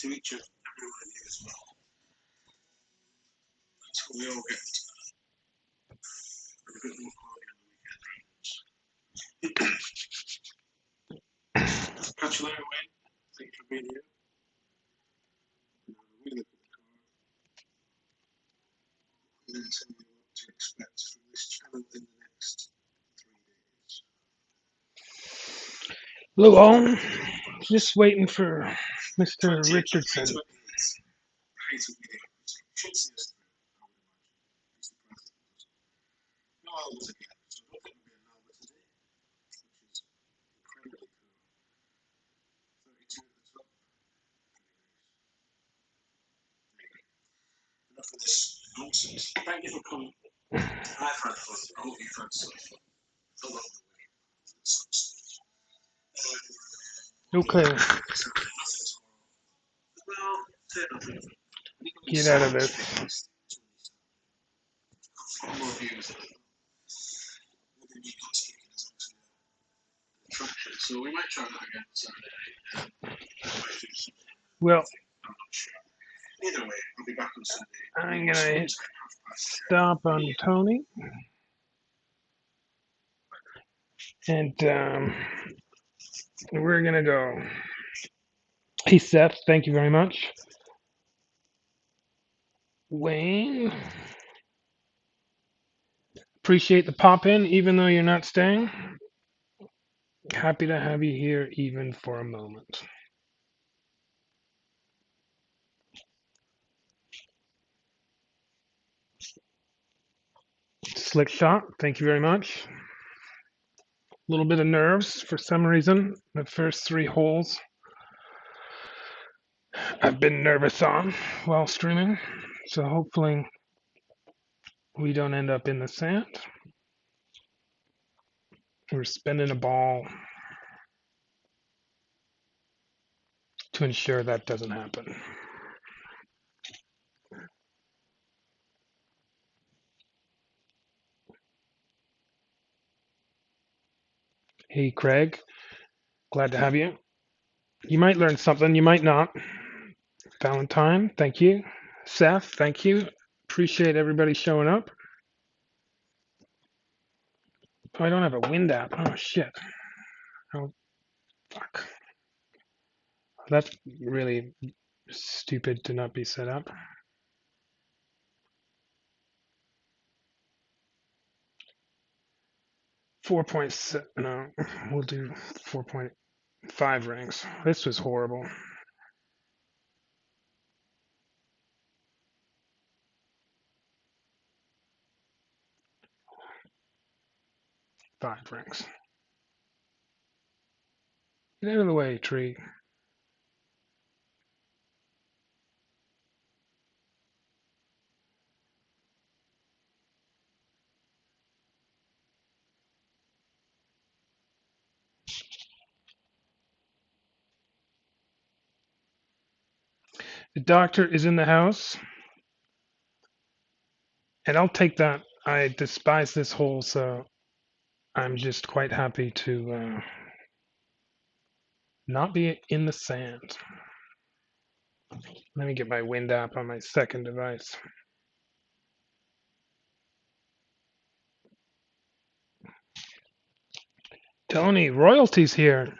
to each of everyone of you as well. Until we all get a bit more quality on the weekend. Catch you later, Wayne. Thank you for being here. We look at the car and then tell you what to expect from this channel in the next 3 days. Hello all, just waiting for Mr. Richardson. Hate a video. Should see us through, I would imagine. He's the president. No albums again, so I don't think we'll be an album today, which is incredibly cool. 32 at the top. Enough of this nonsense. Thank you for coming. I've had fun. I hope you've had some fun. Along the way. At some stage. Okay, Well, say nothing. get out of this. More views. Maybe we got taken as actually an attraction. So we might try that again Saturday. Well, I'm not sure. Either way, I'll be back on Sunday. I'm gonna stop on Tony, and we're gonna go. Hey Seth, thank you very much. Wayne, appreciate the pop in, even though you're not staying. Happy to have you here, even for a moment. Slick shot, thank you very much. A little bit of nerves for some reason. The first 3 holes I've been nervous on while streaming, so hopefully we don't end up in the sand. We're spinning a ball to ensure that doesn't happen. Hey Craig, glad to have you. You might learn something, you might not. Valentine, thank you. Seth, thank you. Appreciate everybody showing up. Oh, I don't have a wind app. Oh shit. Oh fuck. That's really stupid to not be set up. 4.7. No, we'll do 4.5 rings. This was horrible. 5 rings. Get out of the way, tree. The doctor is in the house, and I'll take that. I despise this hole, so I'm just quite happy to not be in the sand. Let me get my wind app on my second device. Tony, royalty's here.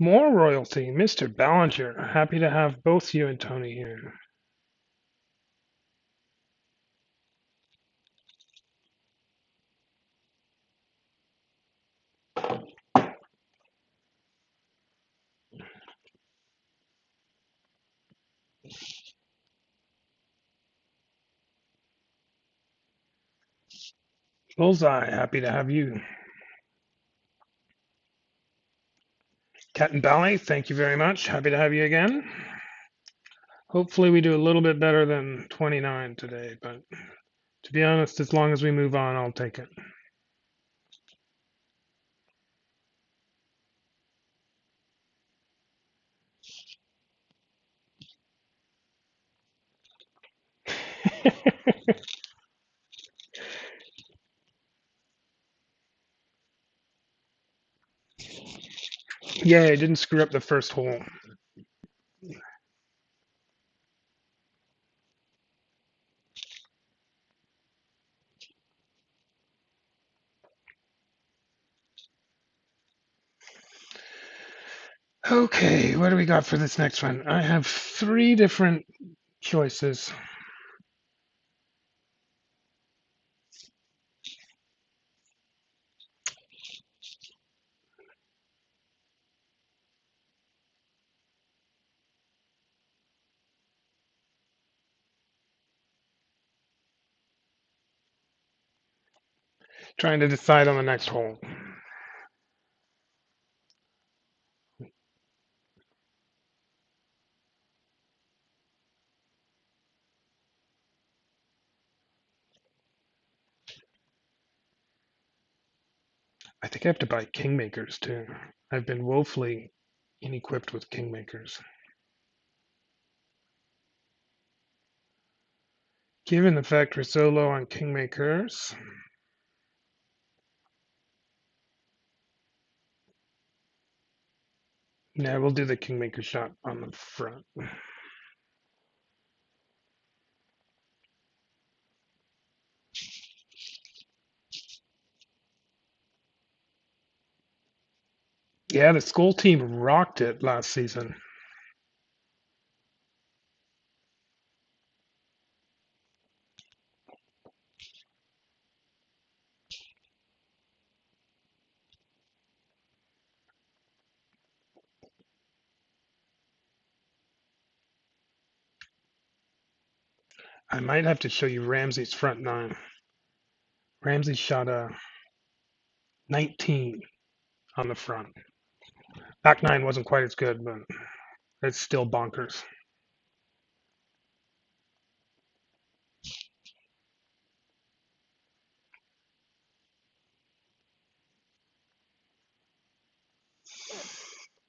More royalty, Mr. Ballinger. Happy to have both you and Tony here. Bullseye, happy to have you. Cat and Bally, thank you very much. Happy to have you again. Hopefully we do a little bit better than 29 today, but to be honest, as long as we move on, I'll take it. Yeah, I didn't screw up the first hole. Okay, what do we got for this next one? I have three different choices. Trying to decide on the next hole. I think I have to buy kingmakers too. I've been woefully inequipped with kingmakers. Given the fact we're so low on kingmakers, yeah, we'll do the kingmaker shot on the front. Yeah, the school team rocked it last season. I might have to show you Ramsey's front nine. Ramsey shot a 19 on the front. Back nine wasn't quite as good, but it's still bonkers.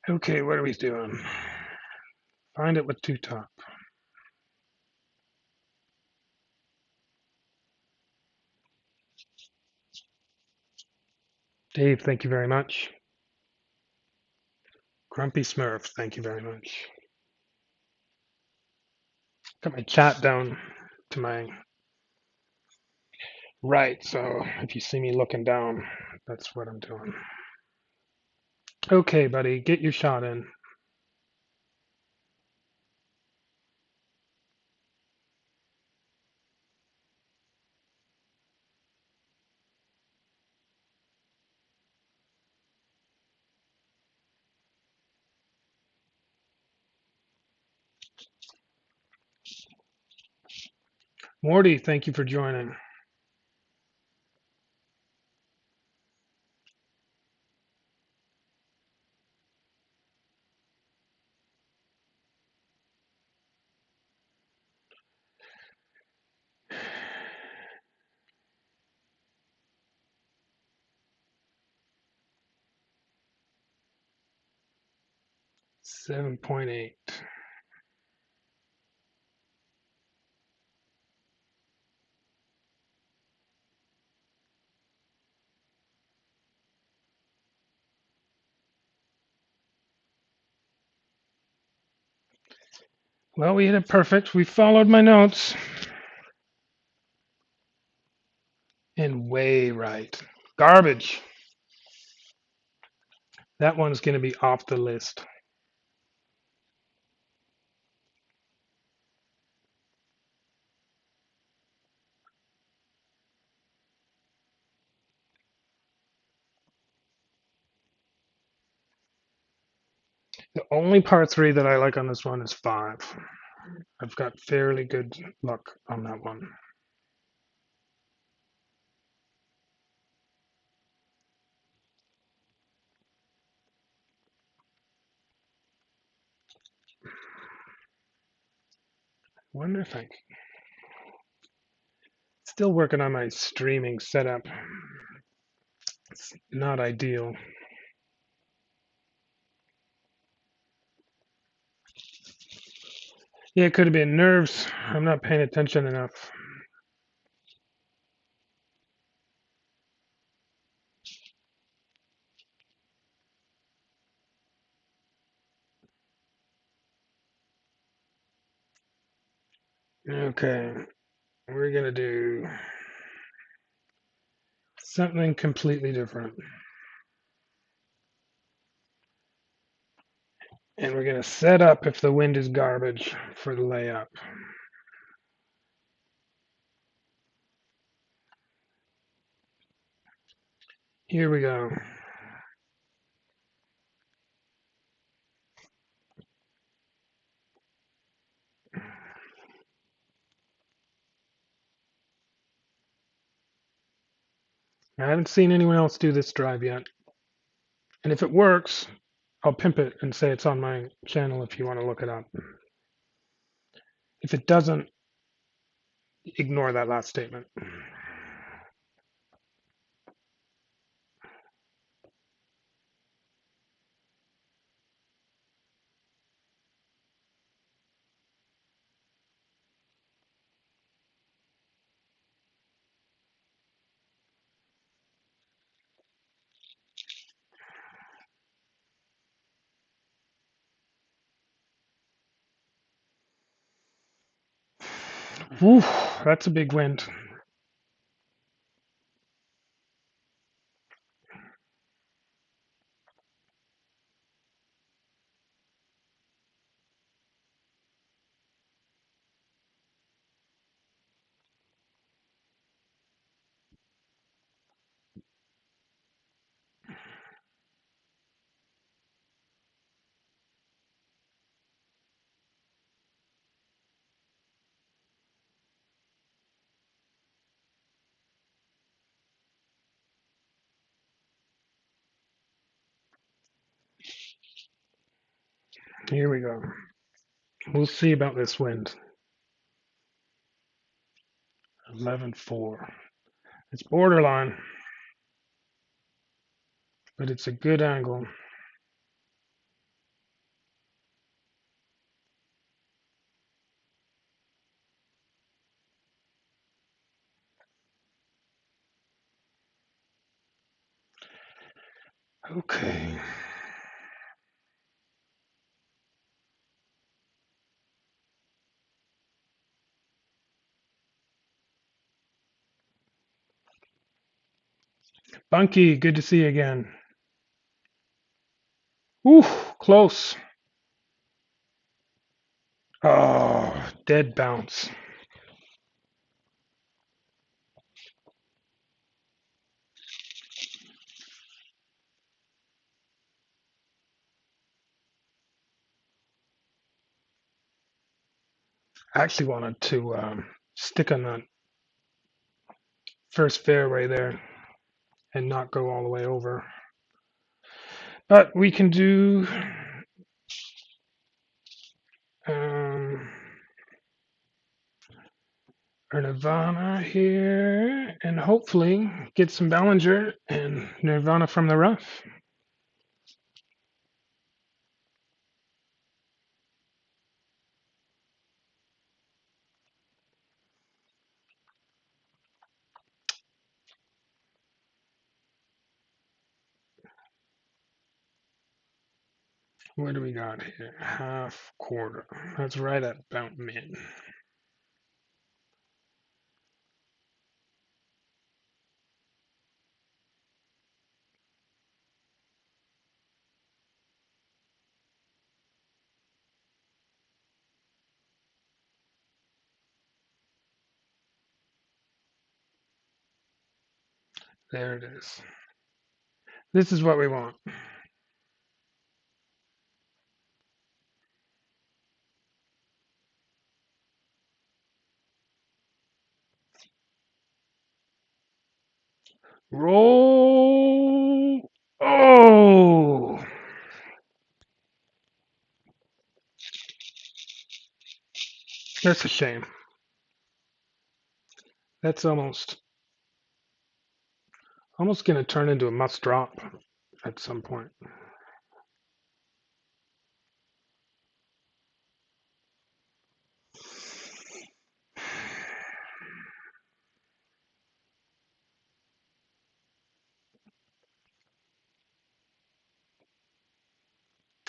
Okay, what are we doing? Find it with two top. Dave, thank you very much. Grumpy Smurf, thank you very much. Got my chat down to my right, so if you see me looking down, that's what I'm doing. Okay, buddy, get your shot in. Morty, thank you for joining. $7.8. Well, we hit it perfect. We followed my notes. And way right. Garbage. That one's going to be off the list. The only par three that I like on this one is 5. I've got fairly good luck on that one. I wonder if I still working on my streaming setup. It's not ideal. Yeah, it could have been nerves. I'm not paying attention enough. Okay, we're gonna do something completely different. And we're gonna set up if the wind is garbage for the layup. Here we go. I haven't seen anyone else do this drive yet. And if it works, I'll pimp it and say it's on my channel if you want to look it up. If it doesn't, ignore that last statement. Whew, that's a big wind. Here we go. We'll see about this wind. 11.4. It's borderline, but it's a good angle. Okay. Bunky, good to see you again. Ooh, close. Oh, dead bounce. I actually wanted to stick on that first fairway there and not go all the way over. But we can do um, our Nirvana here and hopefully get some Ballinger and Nirvana from the rough. What do we got here? Half quarter. That's right at about mid. There it is. This is what we want. Roll. Oh, that's a shame. That's almost going to turn into a must drop at some point.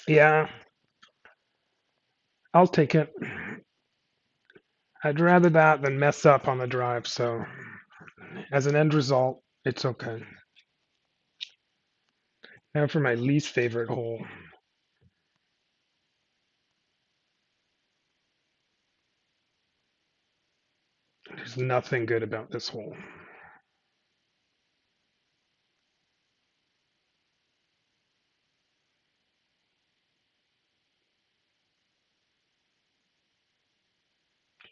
Yeah, I'll take it. I'd rather that than mess up on the drive. So as an end result, it's okay. Now for my least favorite hole. There's nothing good about this hole.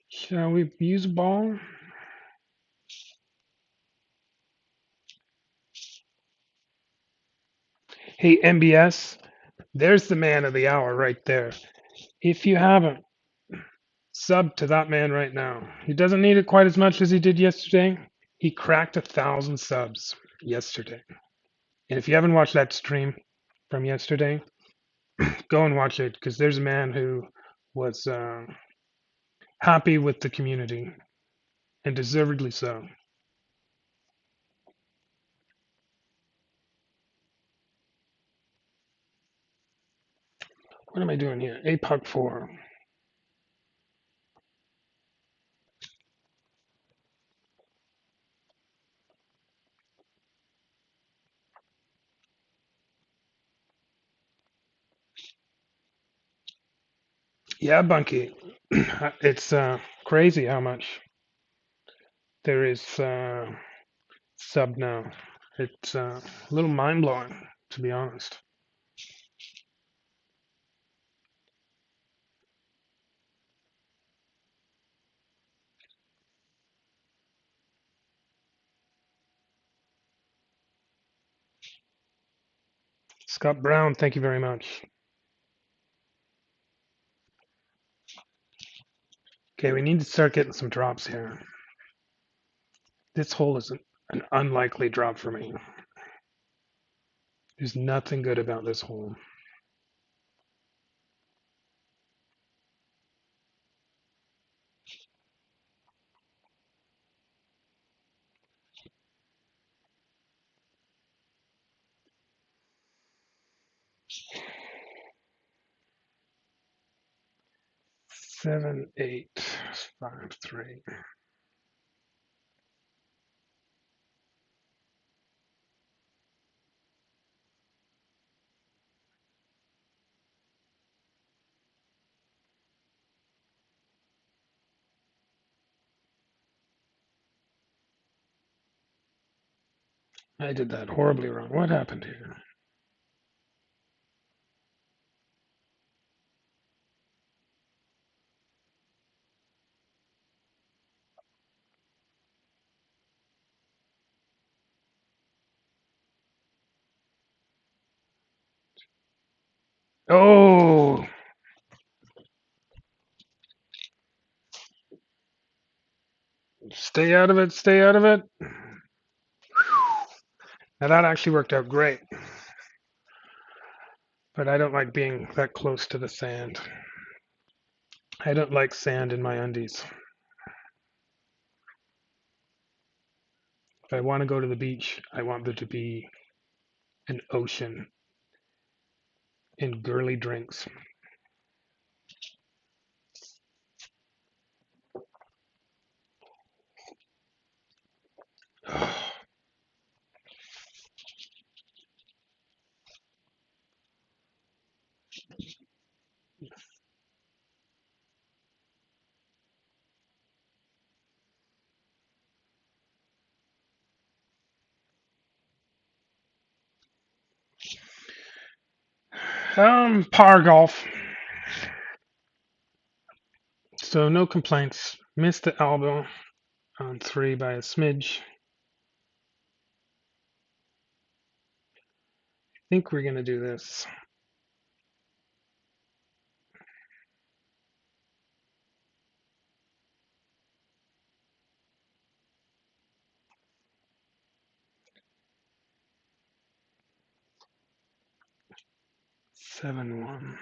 Shall we use a ball? Hey, MBS, there's the man of the hour right there. If you haven't, sub to that man right now. He doesn't need it quite as much as he did yesterday. He cracked 1,000 subs yesterday. And if you haven't watched that stream from yesterday, go and watch it because there's a man who was happy with the community and deservedly so. What am I doing here? APUC 4. Yeah, Bunky. It's crazy how much there is sub now. It's a little mind blowing, to be honest. Scott Brown, thank you very much. Okay, we need to start getting some drops here. This hole is an unlikely drop for me. There's nothing good about this hole. Seven, 8, 5, 3. I did that horribly wrong. What happened here? Oh, stay out of it, stay out of it. Now that actually worked out great, but I don't like being that close to the sand. I don't like sand in my undies. If I want to go to the beach, I want there to be an ocean and girly drinks. Par golf. So no complaints. Missed the elbow on 3 by a smidge. I think we're gonna do this. Seven one.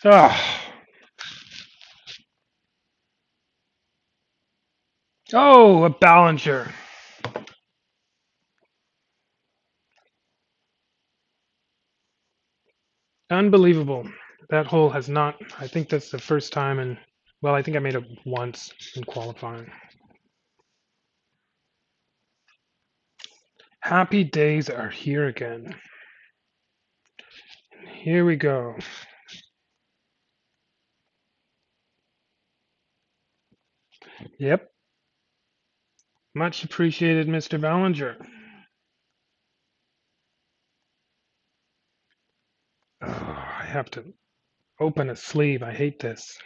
Ah, Oh, a Ballinger. Unbelievable. That hole has not, I think that's the first time in, well, I think I made it once in qualifying. Happy days are here again. Here we go. Yep. Much appreciated, Mr. Ballinger. Oh, I have to open a sleeve. I hate this.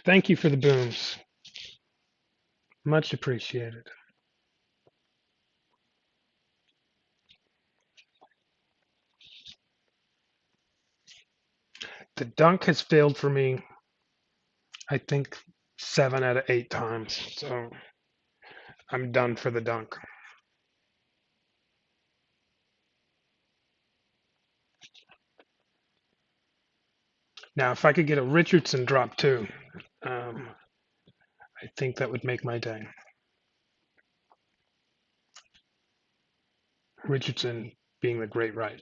Thank you for the booms. Much appreciated. The dunk has failed for me, I think, 7 out of 8 times. So I'm done for the dunk. Now, if I could get a Richardson drop too, um, I think that would make my day. Richardson being the great right.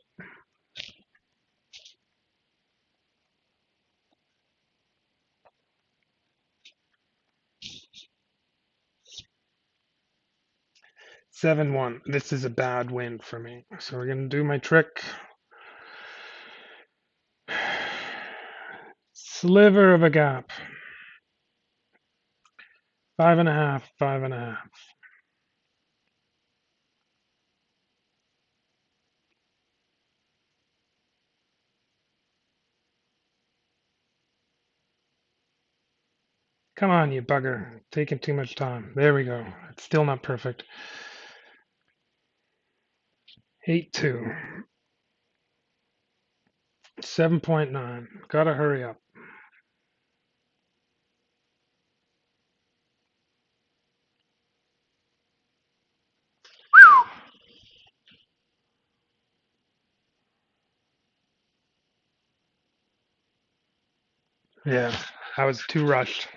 Seven one. This is a bad win for me. So we're gonna do my trick. Sliver of a gap. 5.5, 5.5. Come on, you bugger. Taking too much time. There we go. It's still not perfect. 8-2. 7.9. Gotta hurry up. Yeah, I was too rushed.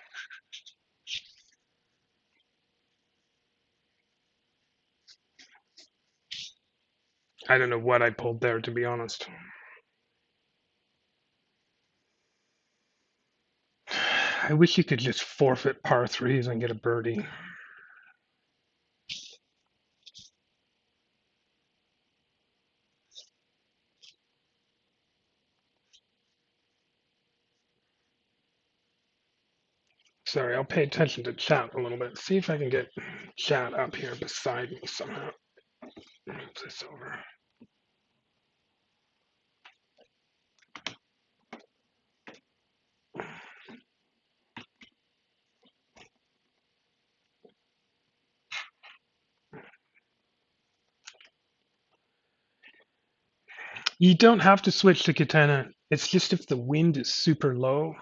I don't know what I pulled there, to be honest. I wish you could just forfeit par threes and get a birdie. Sorry, I'll pay attention to chat a little bit. See if I can get chat up here beside me somehow. Move this over. You don't have to switch to katana. It's just if the wind is super low,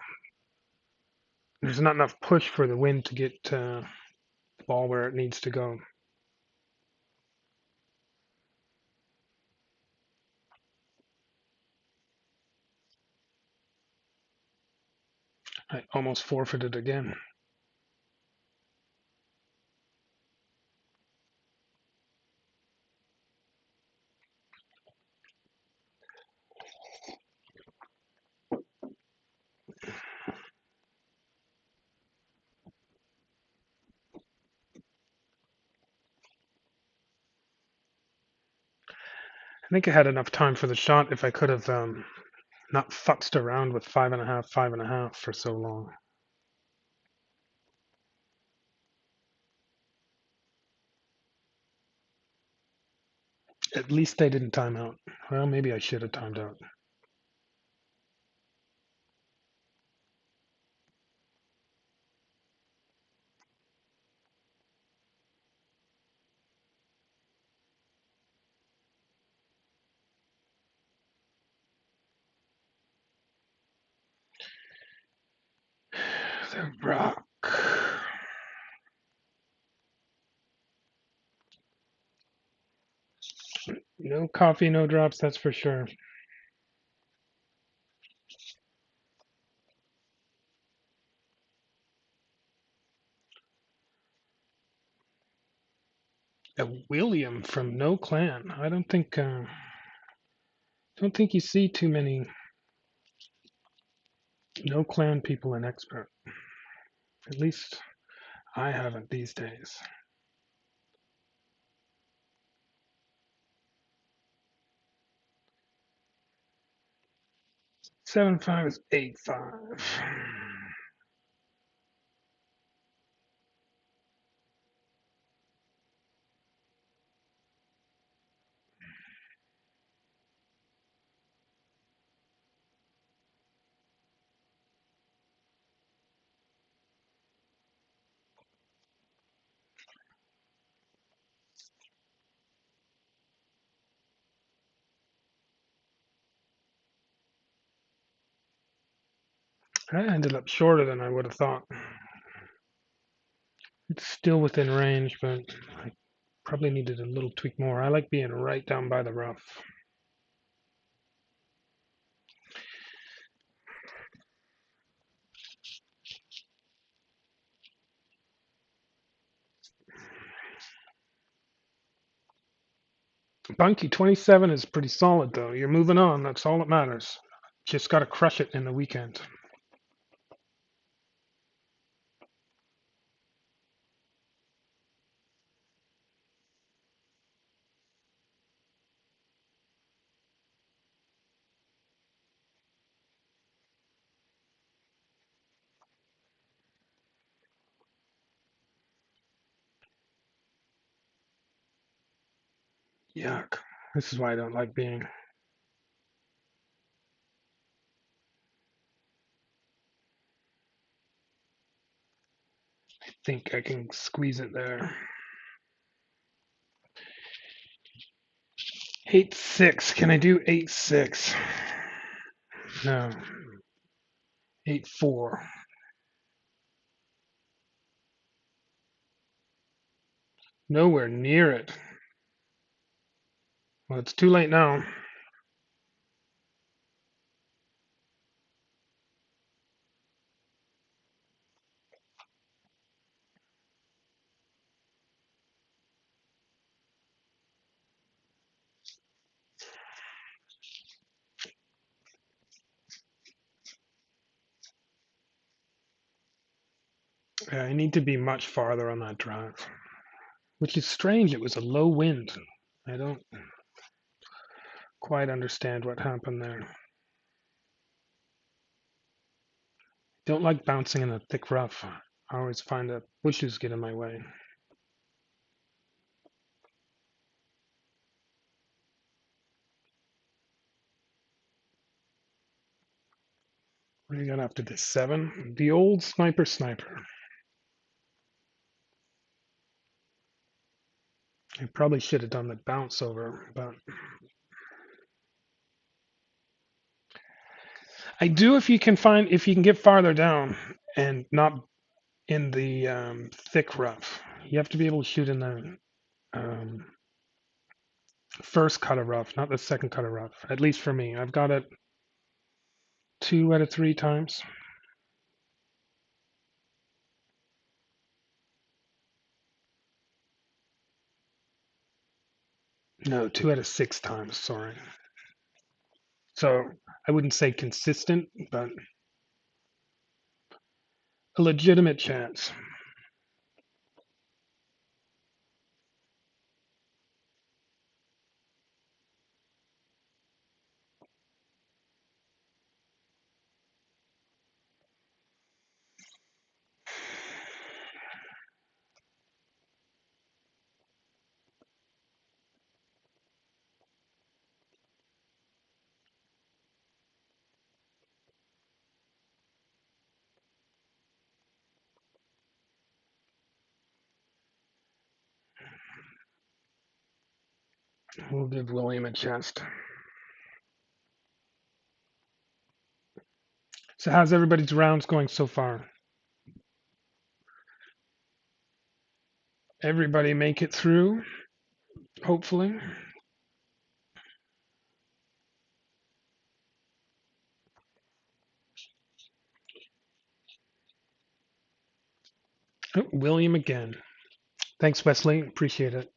there's not enough push for the wind to get the ball where it needs to go. I almost forfeited again. I think I had enough time for the shot if I could have not futzed around with 5.5, 5.5 for so long. At least they didn't time out. Well, maybe I should have timed out. The rock. No coffee, no drops, that's for sure. A William from no clan. I don't think you see too many no clan people in expert. At least I haven't these days. 7-5 is 8-5. I ended up shorter than I would have thought. It's still within range, but I probably needed a little tweak more. I like being right down by the rough. Bunky 27 is pretty solid though. You're moving on. That's all that matters. Just got to crush it in the weekend. Yuck. This is why I don't like being. I think I can squeeze it there. 8-6. Can I do 8-6? No. 8-4. Nowhere near it. Well, it's too late now. I need to be much farther on that drive, which is strange. It was a low wind. I don't quite understand what happened there. Don't like bouncing in the thick rough. I always find that bushes get in my way. What do you got after this? 7? The old sniper. I probably should have done the bounce over, but I do if you can get farther down and not in the thick rough. You have to be able to shoot in the um, first cut of rough, not the second cut of rough. At least for me, I've got it 2 out of 3 times. No, 2 out of 6 times. Sorry. So I wouldn't say consistent, but a legitimate chance. We'll give William a chance. So how's everybody's rounds going so far? Everybody make it through, hopefully. Oh, William again. Thanks, Wesley. Appreciate it.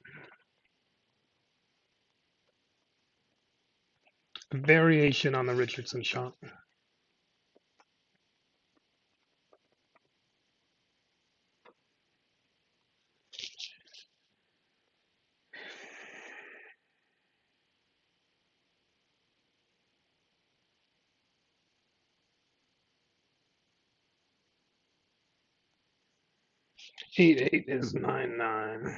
Variation on the Richardson shot. Eight eight is 9-9.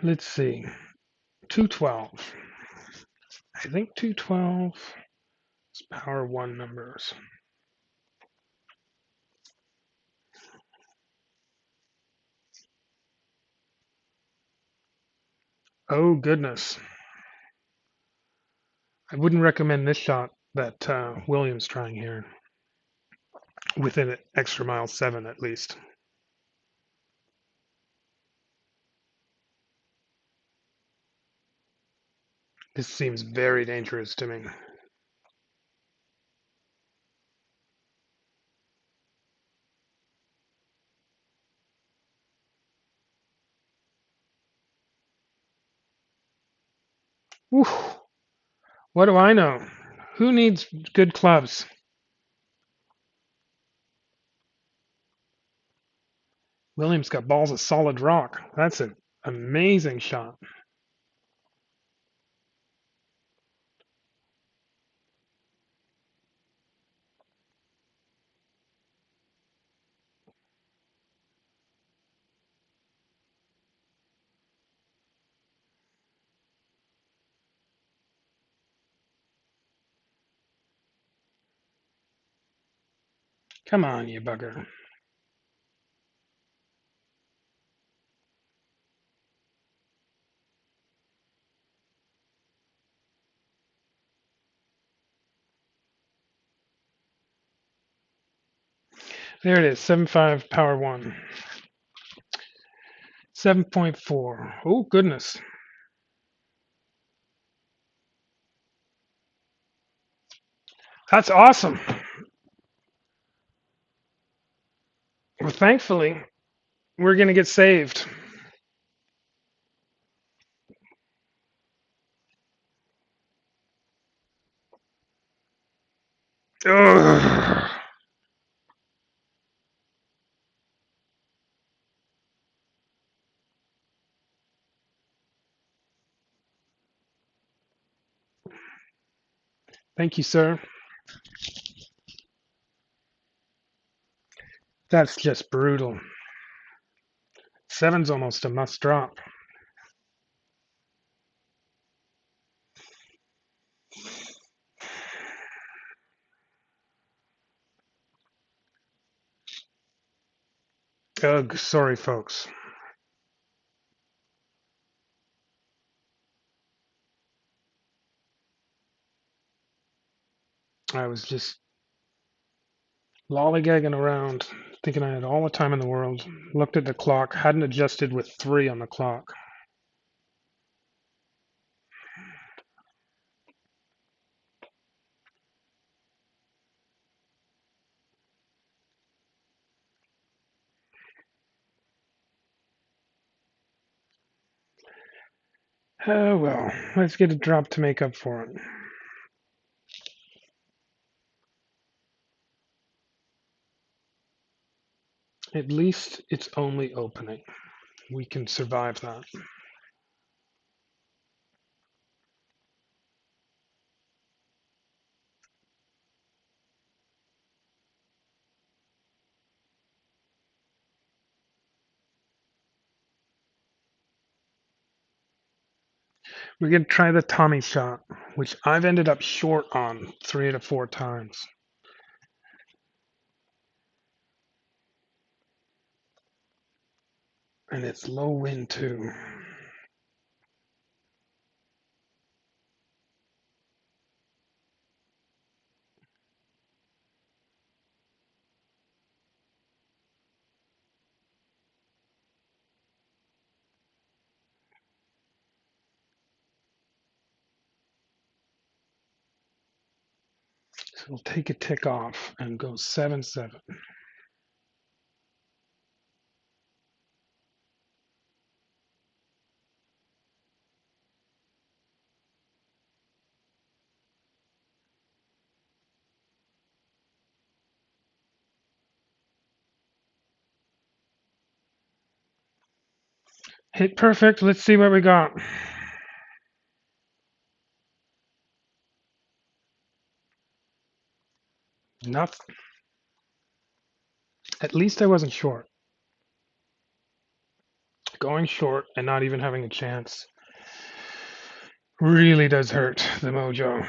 Let's see. 212. I think 212 is power one numbers. Oh goodness. I wouldn't recommend this shot that Williams trying here. Within an extra mile 7 at least. This seems very dangerous to me. Whew. What do I know? Who needs good clubs? Williams got balls of solid rock. That's an amazing shot. Come on, you bugger. There it is, 7.5 power 1. 7.4. Oh, goodness. That's awesome. Well, thankfully, we're going to get saved. Ugh. Thank you, sir. That's just brutal. 7's almost a must drop. Ugh, sorry, folks. I was just lollygagging around, thinking I had all the time in the world. Looked at the clock, hadn't adjusted with 3 on the clock. Oh well, let's get a drop to make up for it. At least it's only opening. We can survive that. We're going to try the Tommy shot, which I've ended up short on 3 to 4 times. And it's low wind too. So we'll take a tick off and go 7-7. Hit perfect. Let's see what we got. Nothing. At least I wasn't short. Going short and not even having a chance really does hurt the mojo.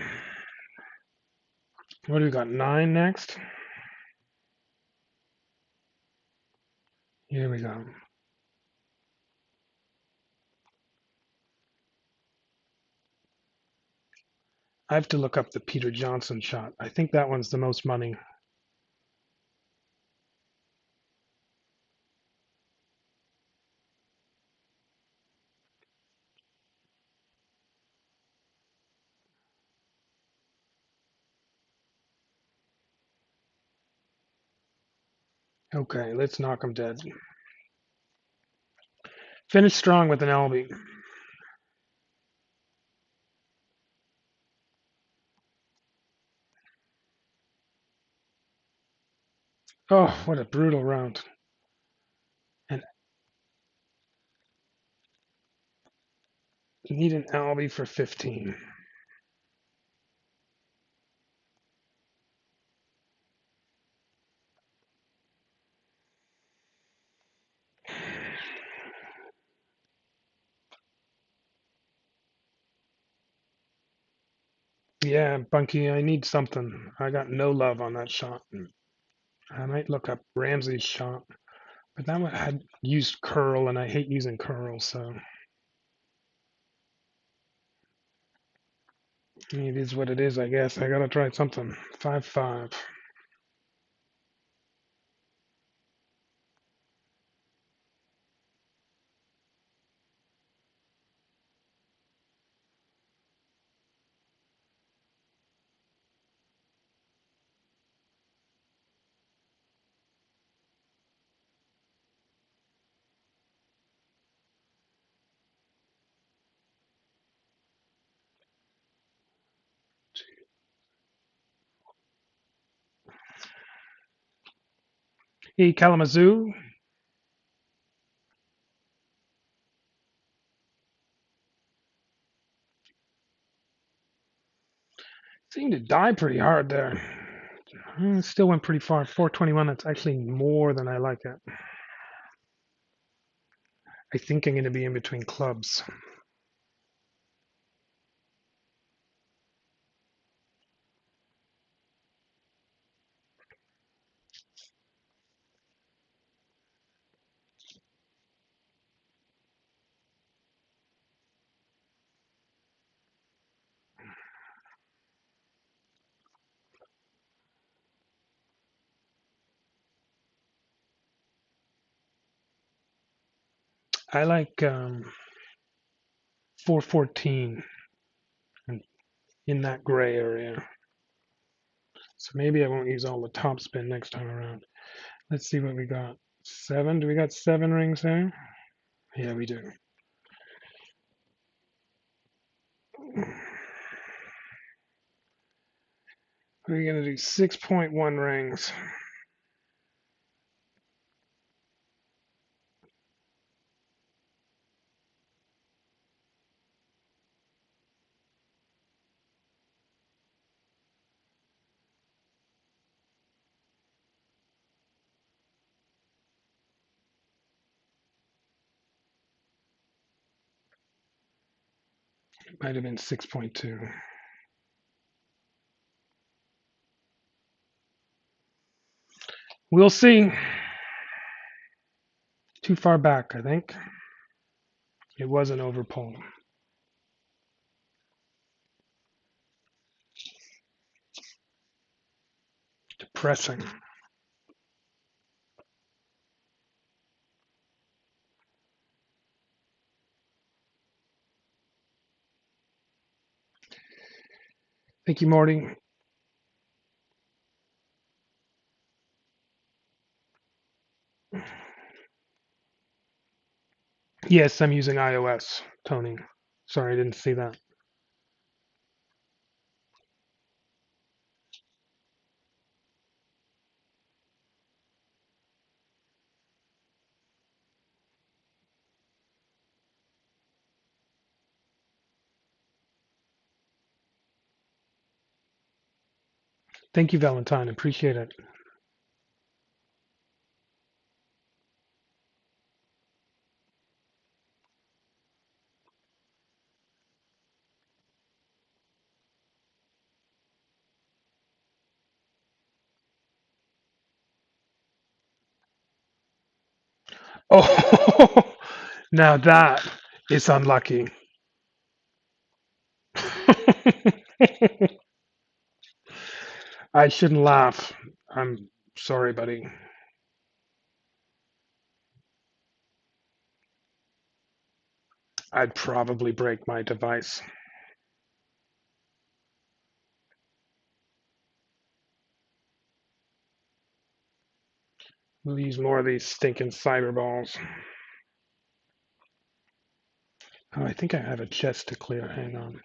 What do we got? 9 next? Here we go. I have to look up the Peter Johnson shot. I think that one's the most money. Okay, let's knock him dead. Finish strong with an LB. Oh, what a brutal round. And you need an LB for 15. Yeah, Bunky, I need something. I got no love on that shot. I might look up Ramsey's shot, but that one had used curl, and I hate using curl, so it is what it is, I guess. I gotta try something. 5-5. Hey, Kalamazoo. Seemed to die pretty hard there. Still went pretty far. 421, that's actually more than I like it. I think I'm going to be in between clubs. I like 414 in that gray area. So maybe I won't use all the top spin next time around. Let's see what we got. 7? Do we got 7 rings there? Yeah, we do. We're going to do 6.1 rings. It might have been 6.2. We'll see. Too far back, I think. It was an overpull. Depressing. Thank you, Morty. Yes, I'm using iOS, Tony. Sorry, I didn't see that. Thank you, Valentine. Appreciate it. Oh, now that is unlucky. I shouldn't laugh. I'm sorry, buddy. I'd probably break my device. We'll use more of these stinking cyber balls. Oh, I think I have a chest to clear. Hang on.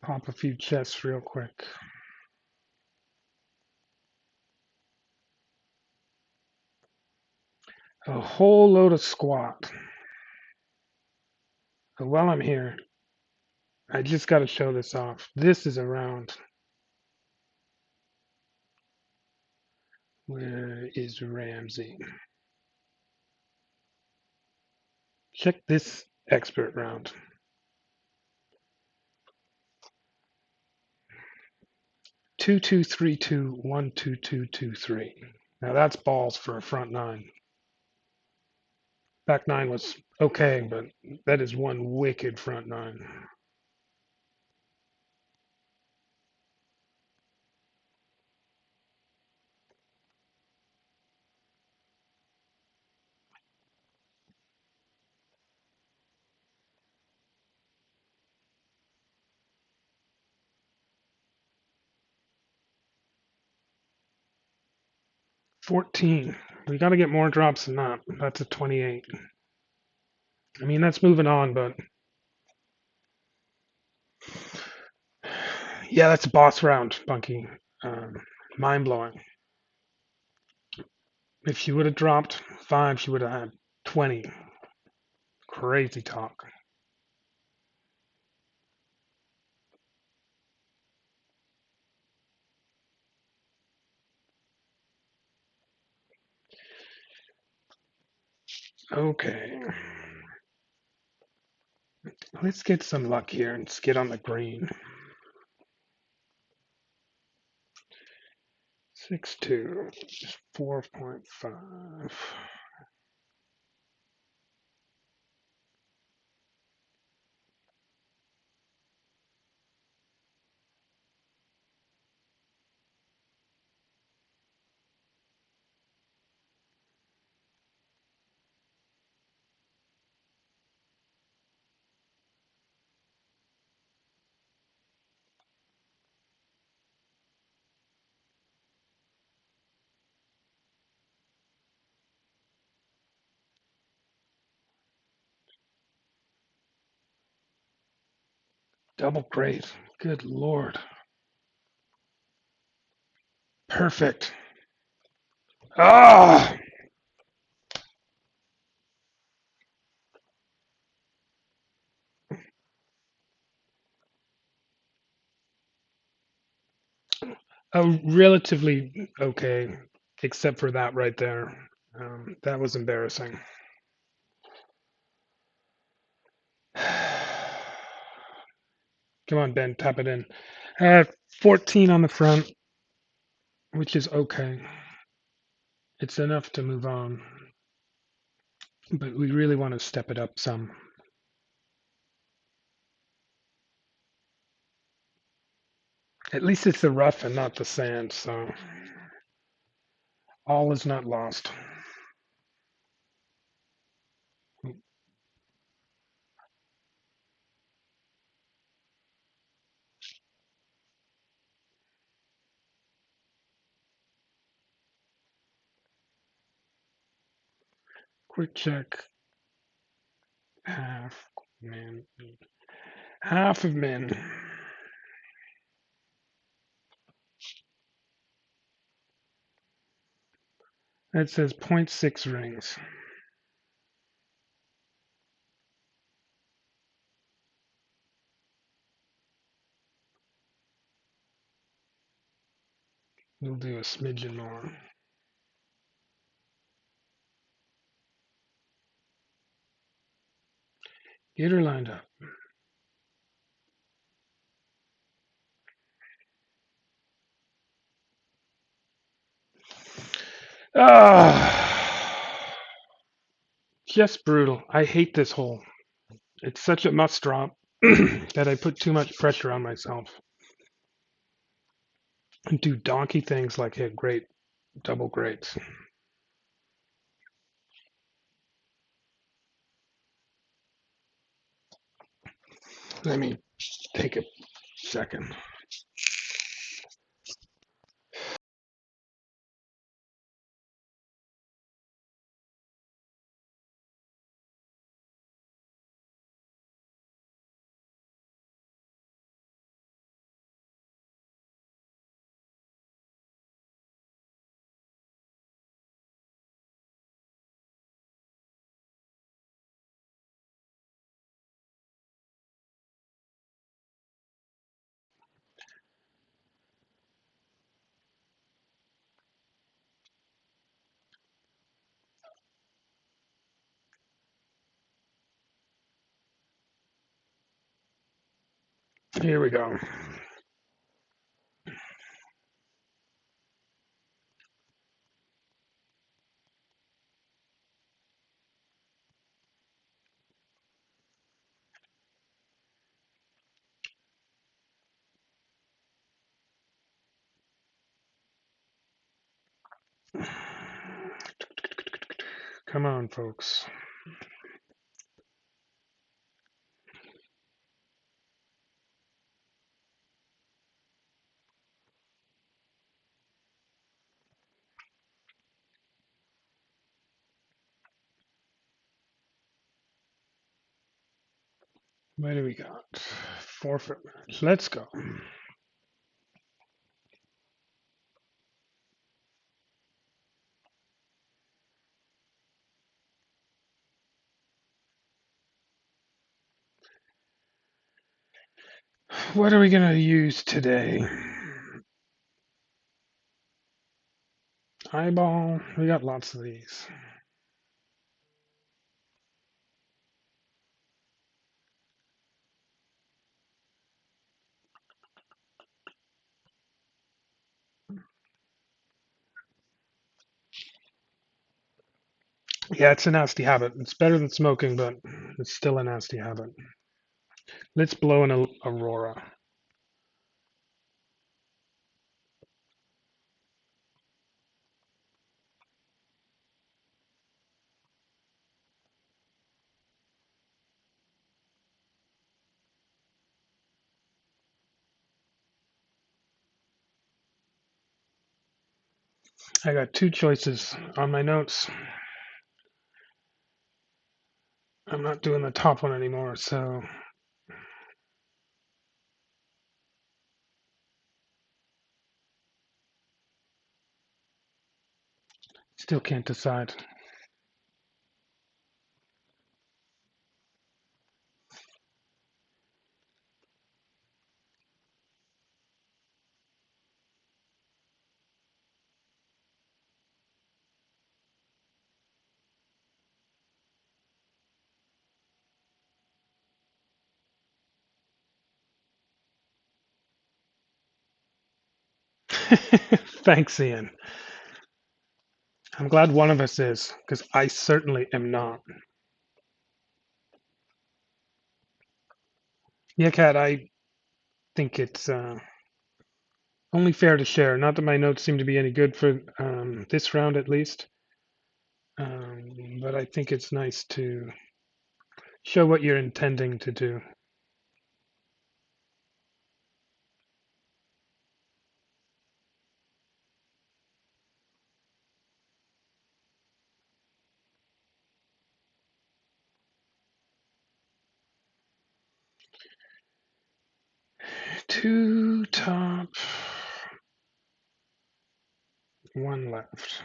Pop a few chests real quick. A whole load of squat. But while I'm here, I just got to show this off. This is around. Where is Ramsey? Check this expert round. 2232 12223. Now that's balls for a front nine. Back nine was okay, but that is one wicked front nine. 14. We got to get more drops than that. That's a 28. I mean, that's moving on, but yeah, that's a boss round, Bunky. Um, Mind blowing. If she would have dropped 5, she would have had 20. Crazy talk. Okay. Let's get some luck here and get on the green. 6-2, 4.5. Double great. Good Lord. Perfect. Ah! Relatively okay, except for that right there. That was embarrassing. Come on, Ben, tap it in. 14 on the front, which is okay. It's enough to move on, but we really want to step it up some. At least it's the rough and not the sand, so all is not lost. Quick check. Half min. Half of min. That says 0.6 rings. We'll do a smidgen more. Get her lined up. Ah, just brutal. I hate this hole. It's such a must drop that I put too much pressure on myself and do donkey things like hit great double greats. Let me take a second. Here we go. Come on, folks. What do we got? Forfeit match. Let's go. What are we going to use today? Eyeball. We got lots of these. Yeah, it's a nasty habit. It's better than smoking, but it's still a nasty habit. Let's blow an aurora. I got two choices on my notes. I'm not doing the top one anymore, so still can't decide. Thanks, Ian. I'm glad one of us is, because I certainly am not. Yeah, Kat, I think it's only fair to share. Not that my notes seem to be any good for this round, at least, but I think it's nice to show what you're intending to do. Two top, one left.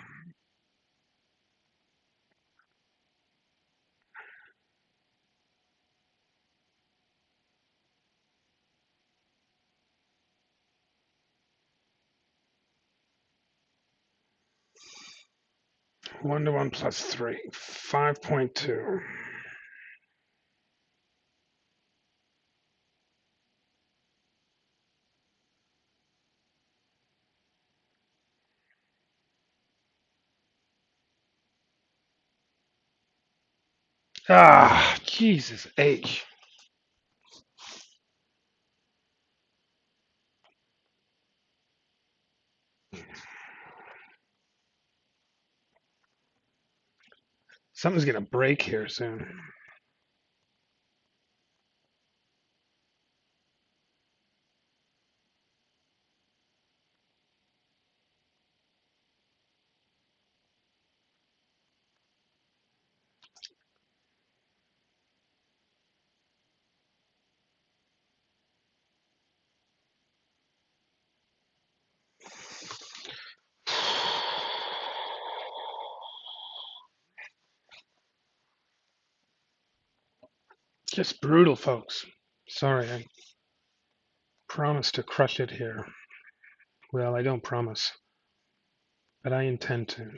One to one plus three, 5.2. Ah, Jesus H. Something's gonna break here soon. Just brutal, folks. Sorry, I promise to crush it here. Well, I don't promise, but I intend to.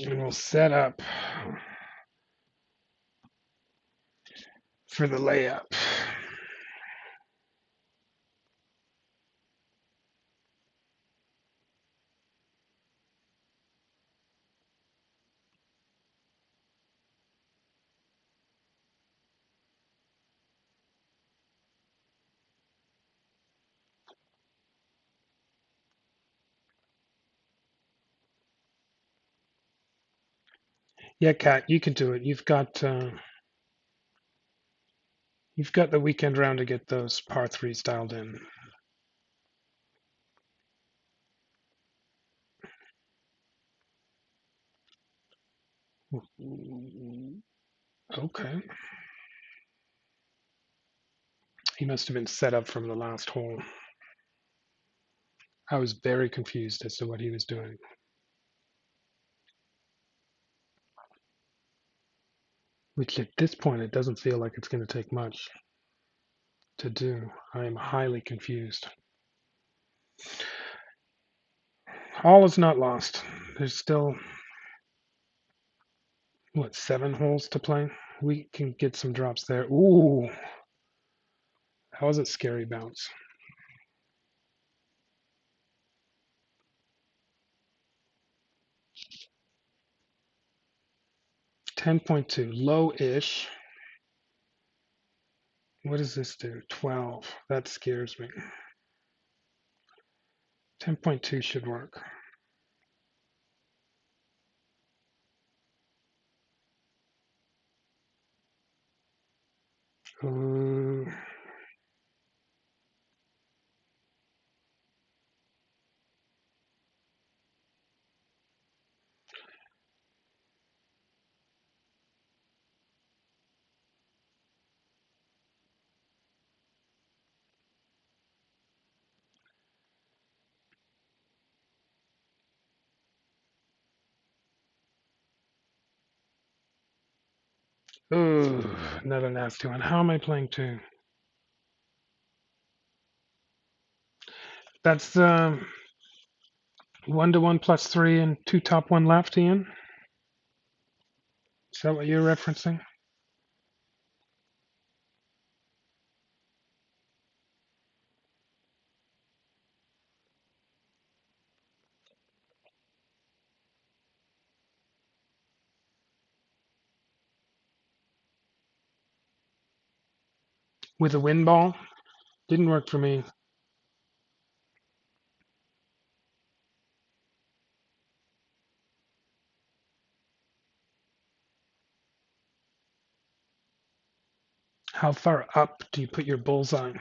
And we'll set up for the layup. Yeah, Kat, you can do it. You've got the weekend round to get those par threes dialed in. Okay. He must have been set up from the last hole. I was very confused as to what he was doing. Which at this point, it doesn't feel like it's going to take much to do. I am highly confused. All is not lost. There's still, what, 7 holes to play? We can get some drops there. Ooh, that was a scary bounce. 10.2, low-ish. What does this do? 12. That scares me. 10.2 should work. Ooh. Ooh, another nasty one. How am I playing two? That's 1 to 1 plus 3 and 2 top 1 left, Ian. Is that what you're referencing? With a wind ball? Didn't work for me. How far up do you put your bullseye?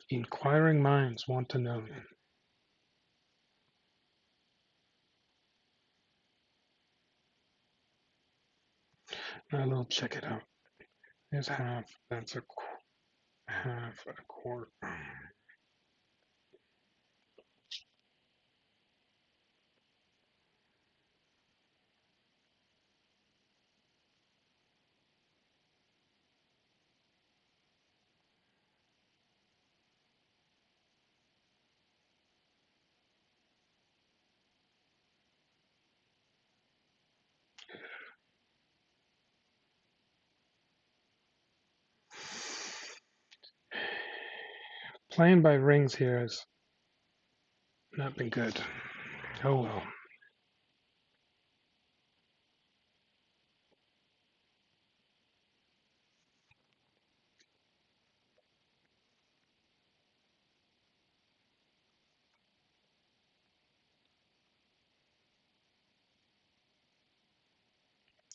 Inquiring minds want to know. We'll check it out. There's half. That's a half a quart. Playing by rings here has not been good. Oh well.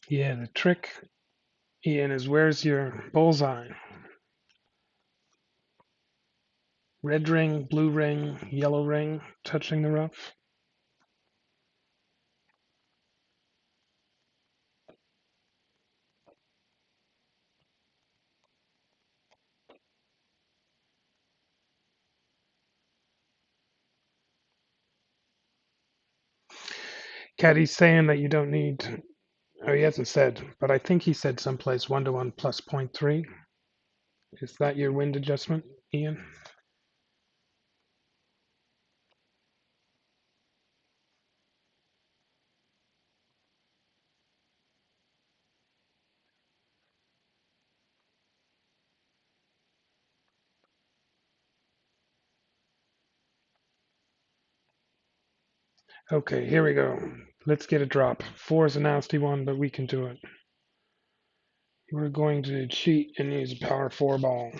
Yeah, the trick, Ian, is where's your bullseye? Red ring, blue ring, yellow ring, touching the rough. Caddy's saying that you don't need. Oh, he hasn't said, but I think he said someplace 1-to-1 plus 0.3. Is that your wind adjustment, Ian? Okay, here we go. Let's get a drop. 4 is a nasty one, but we can do it. We're going to cheat and use a power 4 ball.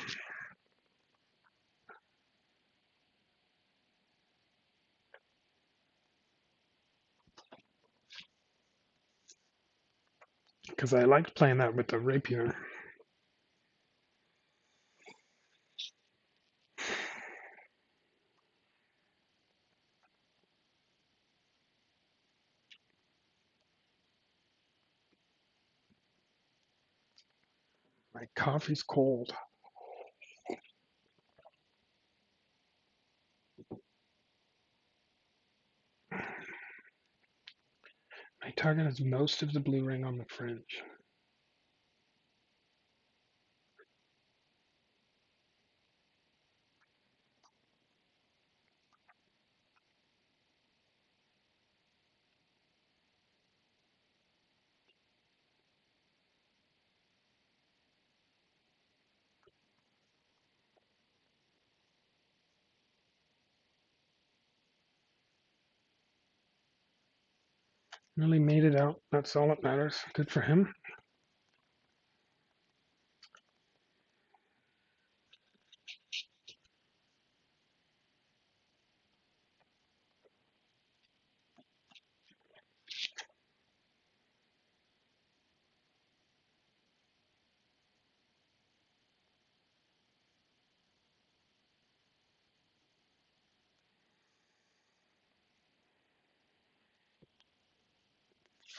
Because I liked playing that with the rapier. My coffee's cold. My target has most of the blue ring on the fringe. Really made it out. That's all that matters. Good for him.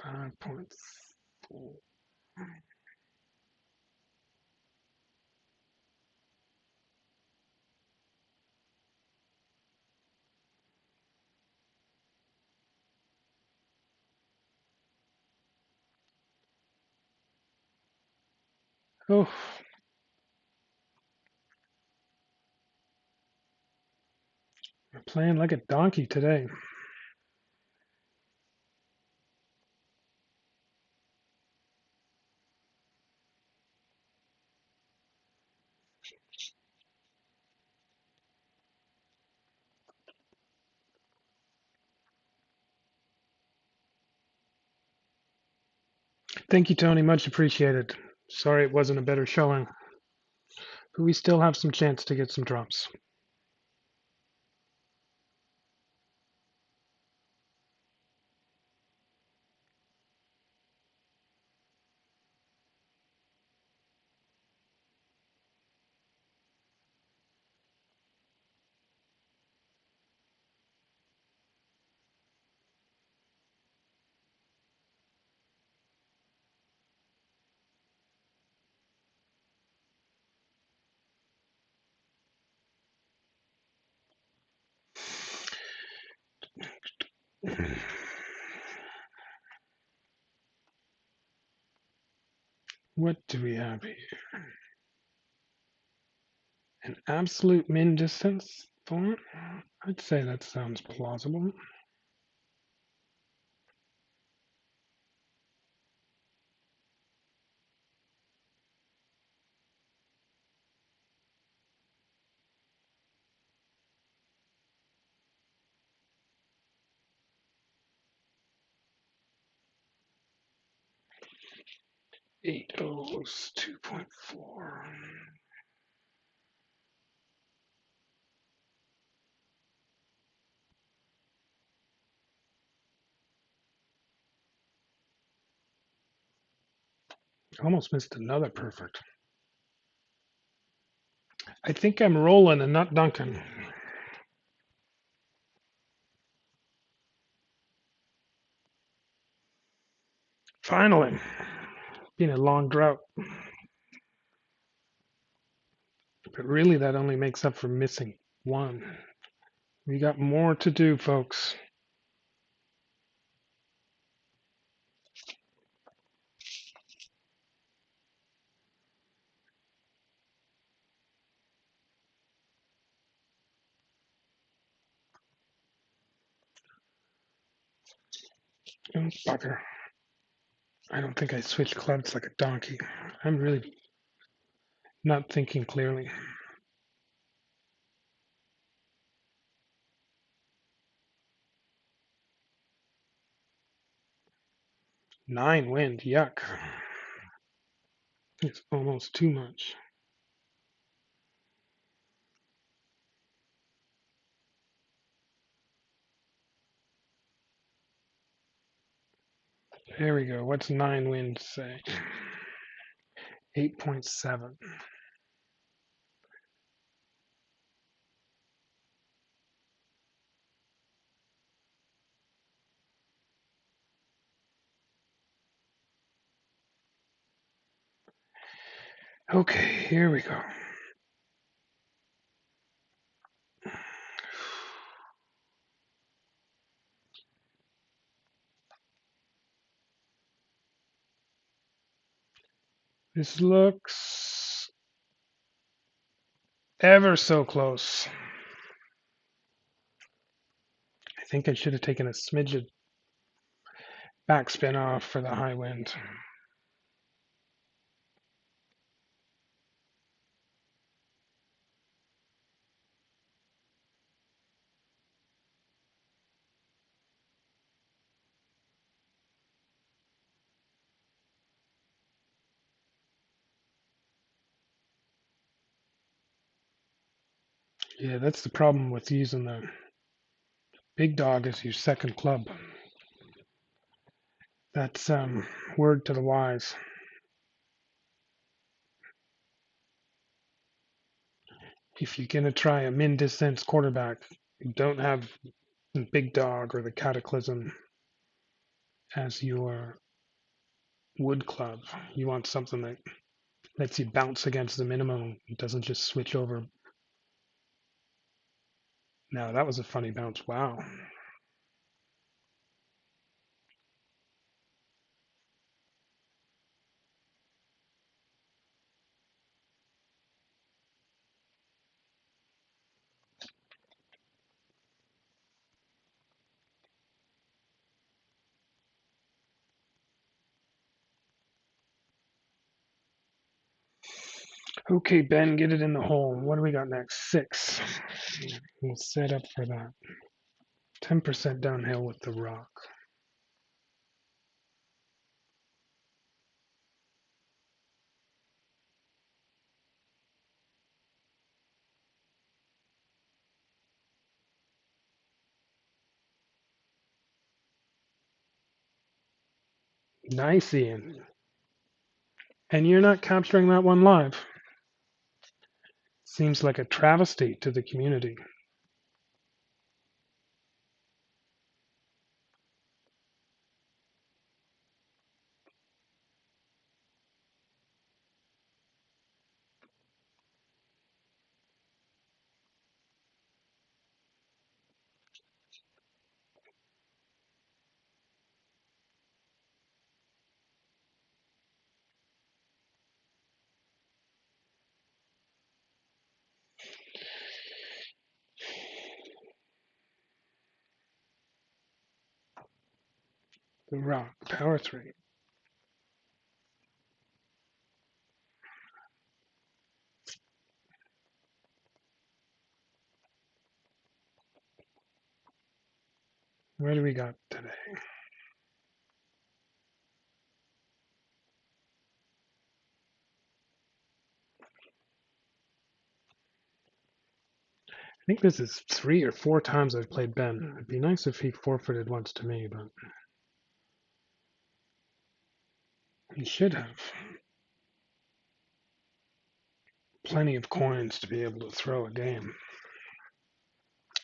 Five points. Oh, we're playing like a donkey today. Thank you, Tony. Much appreciated. Sorry it wasn't a better showing, but we still have some chance to get some drops. What do we have here? An absolute min distance font? I'd say that sounds plausible. Eight O's 2.4. Almost missed another perfect. I think I'm rolling and not dunking. Finally. Been a long drought. But really, that only makes up for missing one. We got more to do, folks. Oh, bugger. I don't think I switched clubs like a donkey. I'm really not thinking clearly. 9 wind, yuck. It's almost too much. There we go. What's 9 wind say? 8.7. Okay, here we go. This looks ever so close. I think I should have taken a smidge of backspin off for the high wind. Yeah, that's the problem with using the big dog as your second club. That's word to the wise. If you're going to try a min distance quarterback, don't have the big dog or the cataclysm as your wood club. You want something that lets you bounce against the minimum. It doesn't just switch over. Now, that was a funny bounce. Wow. Okay, Ben, get it in the hole. What do we got next? 6. We'll set up for that. 10% downhill with the rock. Nice, Ian. And you're not capturing that one live. Seems like a travesty to the community. The Rock, power 3. Where do we got today? I think this is 3 or 4 times I've played Ben. It'd be nice if he forfeited once to me, but he should have plenty of coins to be able to throw a game.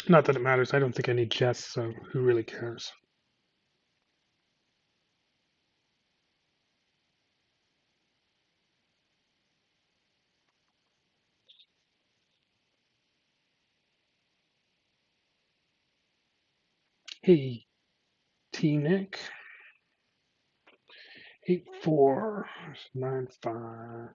Not that it matters. I don't think I need chess, so who really cares? Hey, T Nick. 8495.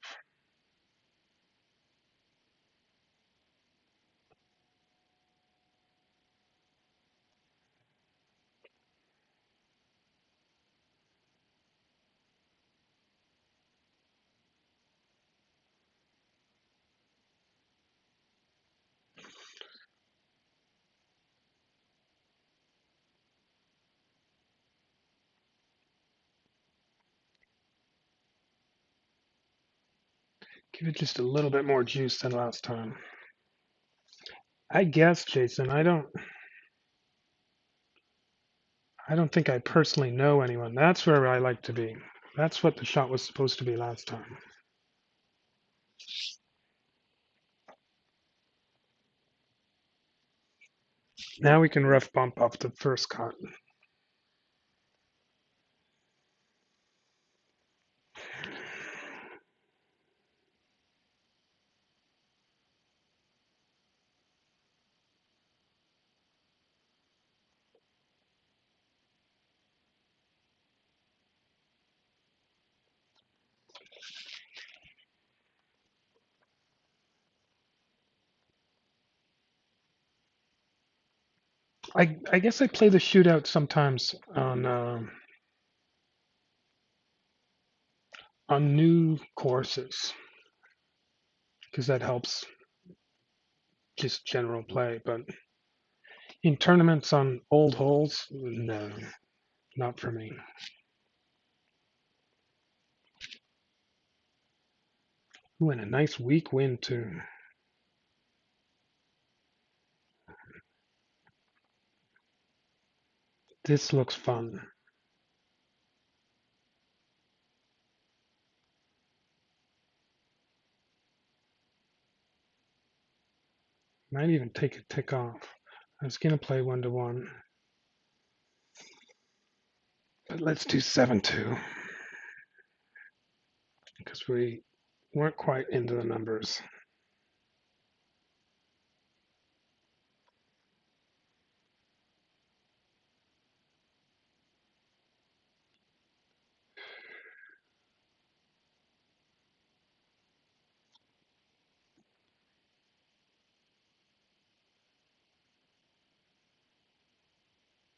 Give it just a little bit more juice than last time. I guess, Jason, I don't think I personally know anyone. That's where I like to be. That's what the shot was supposed to be last time. Now we can rough bump up the first cut. I guess I play the shootout sometimes on new courses because that helps just general play. But in tournaments on old holes, no, not for me. Ooh, and a nice weak wind too. This looks fun. Might even take a tick off. I was gonna play 1-1, but let's do 7-2 because we weren't quite into the numbers.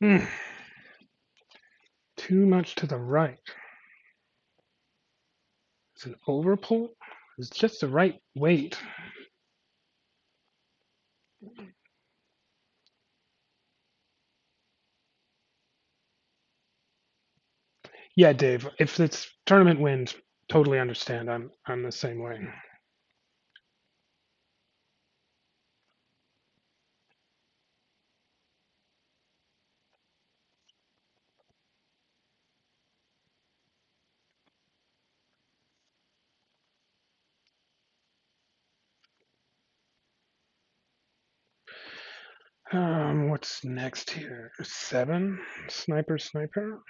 Hmm. Too much to the right. It's an overpull. It's just the right weight. Yeah, Dave. If it's tournament wins, totally understand. I'm the same way. What's next here? 7? Sniper, sniper.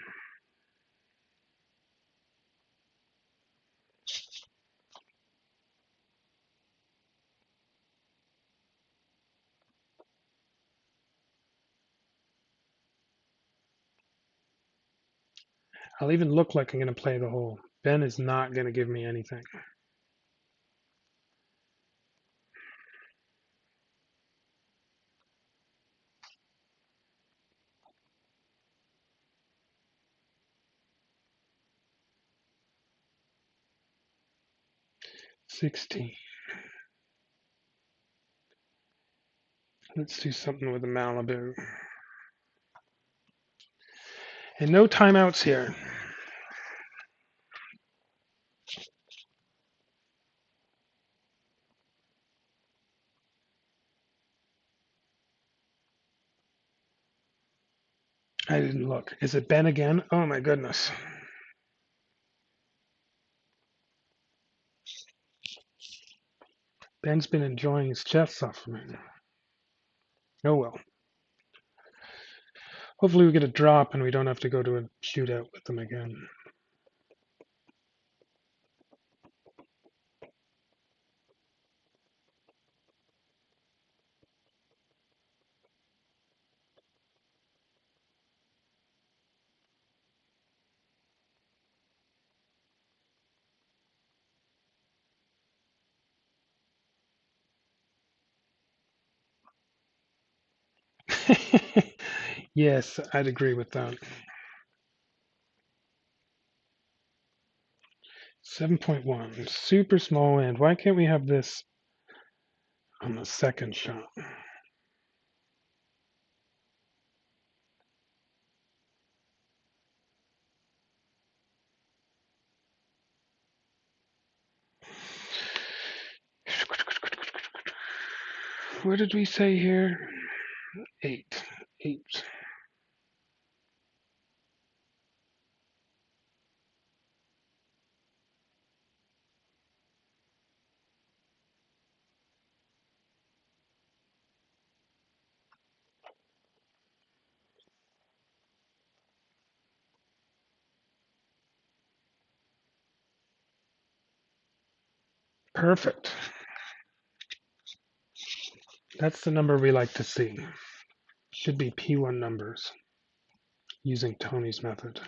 I'll even look like I'm going to play the hole. Ben is not going to give me anything. $16. Let's do something with the Malibu. And no timeouts here. I didn't look. Is it Ben again? Oh my goodness. Ben's been enjoying his chest suffering. Oh well. Hopefully we get a drop and we don't have to go to a shootout with them again. Yes, I'd agree with that. 7.1. Super small land. Why can't we have this on the second shot? What did we say here? 8. 8. Perfect. That's the number we like to see. Should be P1 numbers using Tony's method.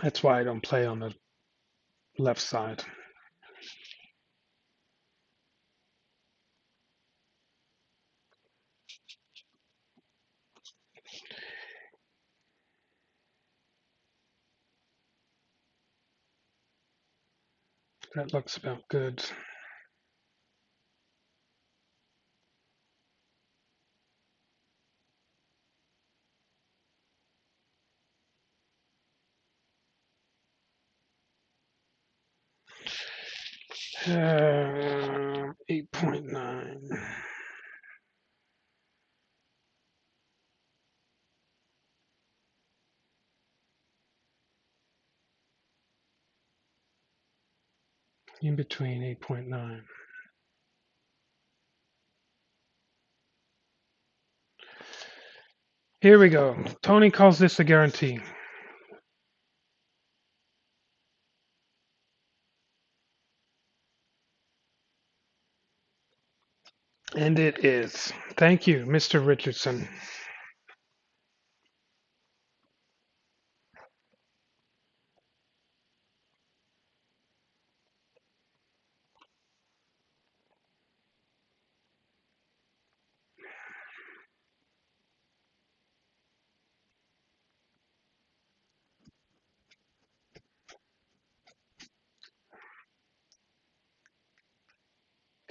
That's why I don't play on the left side. That looks about good. Uh, 8.9. In between 8.9. Here we go. Tony calls this a guarantee. And it is. Thank you, Mr. Richardson.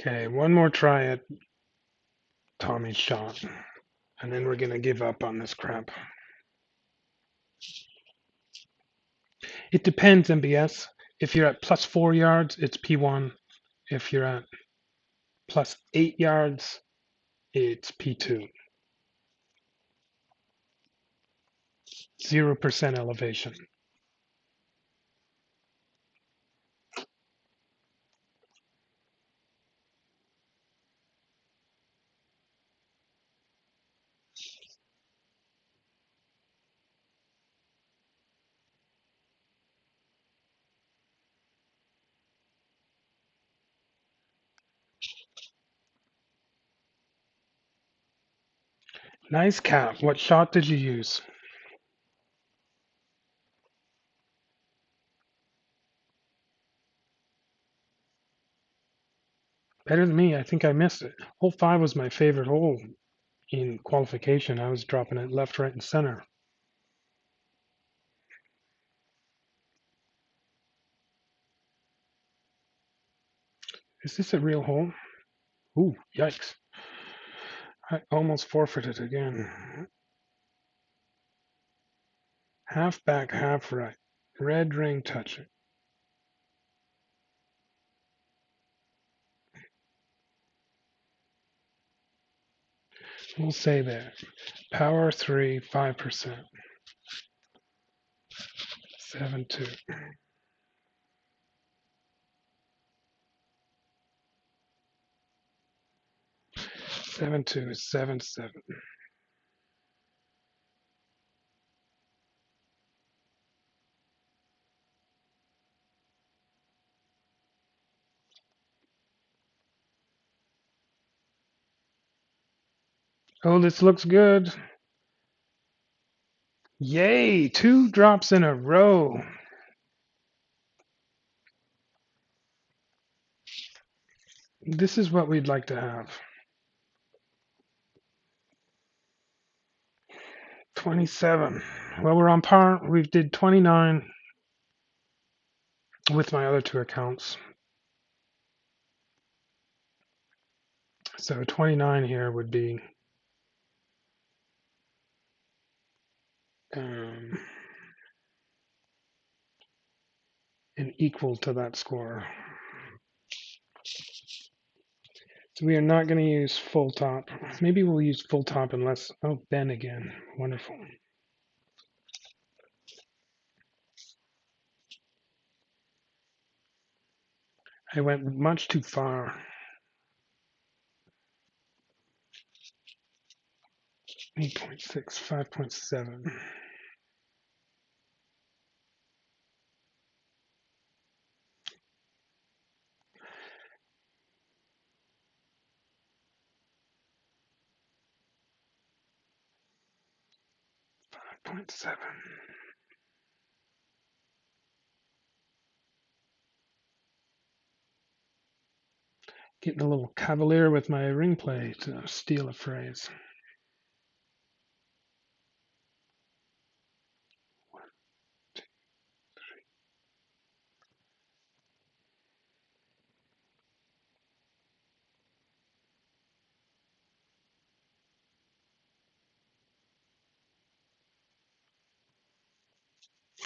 Okay, one more try at Tommy's shot, and then we're gonna give up on this crap. It depends, MBS. If you're at plus 4 yards, it's P1. If you're at plus 8 yards, it's P2. 0% elevation. Nice cap. What shot did you use? Better than me. I think I missed it. Hole 5 was my favorite hole in qualification. I was dropping it left, right, and center. Is this a real hole? Ooh, yikes. I almost forfeited again. Half back, half right. Red ring touching. We'll say there. Power 3, 5%. 7-2. 7-2 is 7-7. Oh, this looks good. Yay, 2 drops in a row. This is what we'd like to have. 27. Well, we're on par. We did 29 with my other 2 accounts. So 29 here would be an equal to that score. So we are not going to use full top. Maybe we'll use full top unless, oh, Ben again. Wonderful. I went much too far. 8.6, 5.7. Point 7. Getting a little cavalier with my ring play to steal a phrase.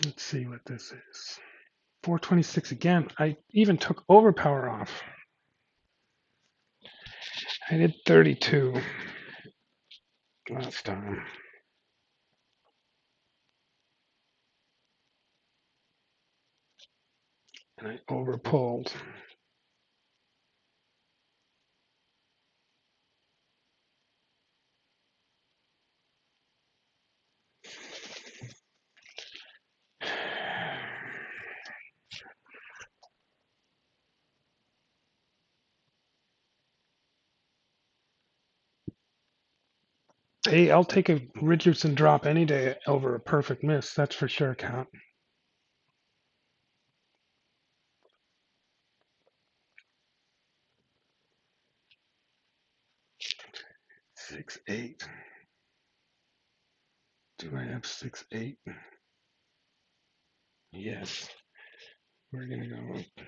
Let's see what this is. 426 again. I even took overpower off. I did 32 last time. And I overpulled. Hey, I'll take a Richardson drop any day over a perfect miss. That's for sure, Cat. Six, 8. Do I have 6, 8? Yes. We're going to go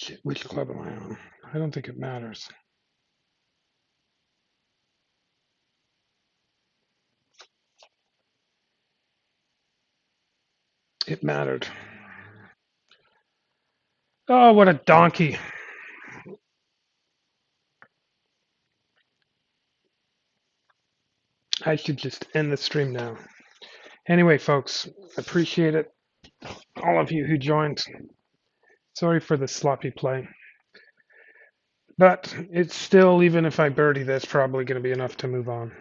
Shit, which club am I on? I don't think it matters. It mattered. Oh, what a donkey. I should just end the stream now. Anyway, folks, appreciate it. All of you who joined. Sorry for the sloppy play. But it's still, even if I birdie, that's probably going to be enough to move on.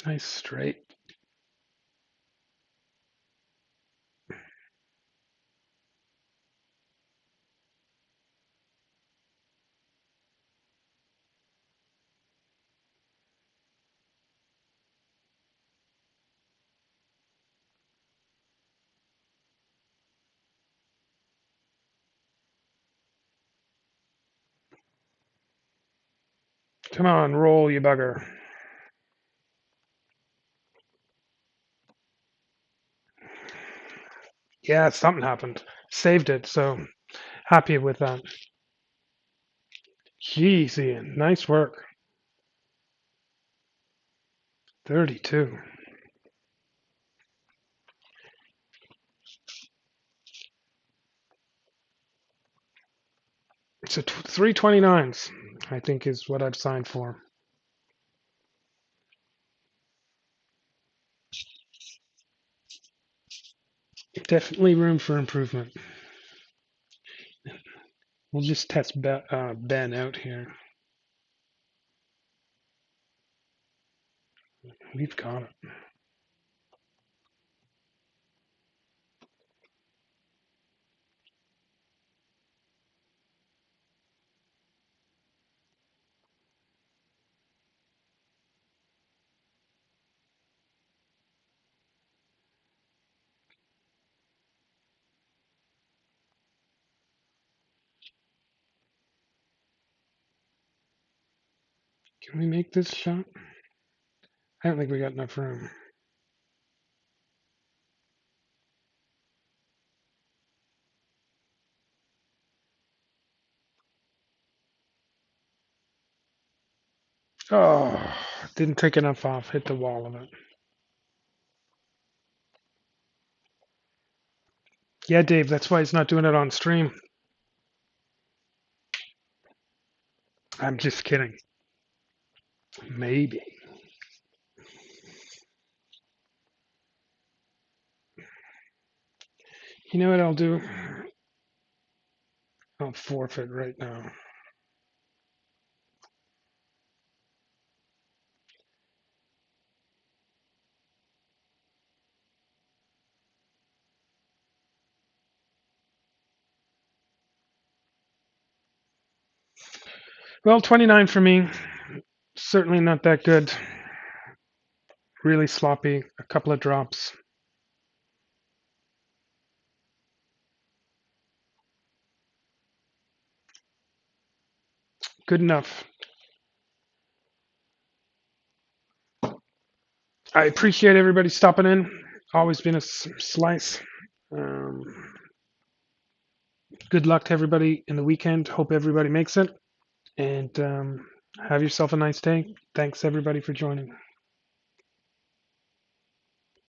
Nice straight. Come on, roll, you bugger. Yeah, something happened. Saved it, so happy with that. Jeez, Ian, nice work. 32. So 329s, I think, is what I've signed for. Definitely room for improvement. We'll just test Ben out here. We've got it. Can we make this shot? I don't think we got enough room. Oh, didn't take enough off. Hit the wall of it. Yeah, Dave, that's why he's not doing it on stream. I'm just kidding. Maybe. You know what I'll do? I'll forfeit right now. Well, 29 for me. Certainly not that good. Really sloppy. A couple of drops. Good enough. I appreciate everybody stopping in. Always been a slice. Um, good luck to everybody in the weekend. Hope everybody makes it. And have yourself a nice day. Thanks, everybody, for joining.